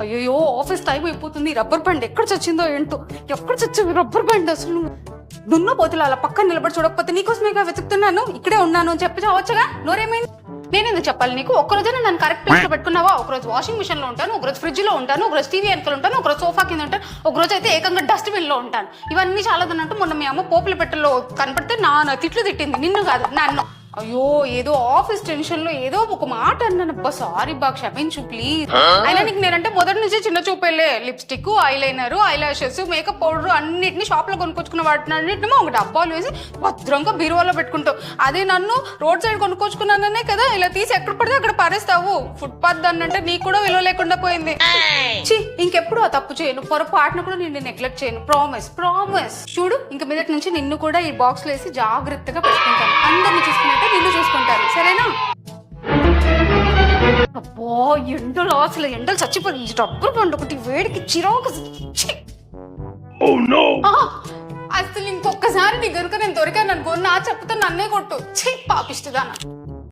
అయ్యో office time అయిపోతుంది. Rubber band ఎక్కడ చచ్చిందో ఏంటో, ఎక్కడ చచ్చింది రబ్బర్ బ్యాండ్ అసలు. దున్న పోతులు అలా పక్కన నిలబడి చూడకపోతే నీకోసమేగా వెతుకుతున్నాను, ఇక్కడే ఉన్నాను అని చెప్పి చావచ్చుగా. నోరేమైంది? నేనెందుకు చెప్పాలి నీకు? ఒక్కరోజైనా నన్ను కరెక్ట్ ప్లేస్ లో పెట్టుకున్నావా? ఒకరోజు వాషింగ్ మిషన్ లో ఉంటాను, ఒకరోజు ఫ్రిడ్జ్ లో ఉంటాను, ఒకరోజు టీవీ వెనకలు ఉంటాను, ఒకరోజు సోఫా కింద ఉంటాను, ఒకరోజు అయితే ఏకంగా డస్ట్బిన్ లో ఉంటాను. ఇవన్నీ చాలదన్నట్టు మొన్న మీ అమ్మ పోపుల పెట్టెలో కనపడితే నా తిట్లు తిట్టింది, నిన్ను కాదు నన్ను. అయ్యో ఏదో ఆఫీస్ టెన్షన్ లో ఏదో ఒక మాట అన్నాను. అబ్బా సారీ బా, క్షమించు ప్లీజ్. అయినా నీకు నేనంటే మొదటి నుంచి చిన్న చూపేలే. Lipstick, eyeliner, eyelashes, makeup powder అన్నిటిని షాప్ లో కొనుక్కొచ్చుకున్న వాటిని అన్నింటిమో ఒక డబ్బాలు వేసి భద్రంగా బీరువాలో పెట్టుకుంటావు. అదే నన్ను రోడ్ సైడ్ కొనుక్కొచ్చుకున్నాననే కదా ఇలా తీసి ఎక్కడ పడితే అక్కడ పారేస్తావు. ఫుట్పాత్ దాన్ని అంటే నీకు కూడా విలువ లేకుండా పోయింది. ఛీ, ఇంకెప్పుడు ఆ తప్పు చేయను, పొరపాటును కూడా నిన్ను నెగ్లెక్ట్ చేయను. Promise promise. చూడు, ఇంక మీదటి నుంచి నిన్ను కూడా ఈ బాక్స్ లో వేసి జాగ్రత్తగా పెట్టుకుంటాను. అందరిని చూసుకున్నట్టు నిన్ను చూసుకుంటాను, సరేనా? అబ్బో ఎండలు అసలు ఎండలు చచ్చిపోయి రబ్బర్ బండ్ ఒకటి వేడికి చిరాకు. అసలు ఇంకొకసారి నీ గనుక నేను దొరికాను అనుకో, నా చెప్పుతో నన్నే కొట్టు. ఛీ పాపిష్టిదానా.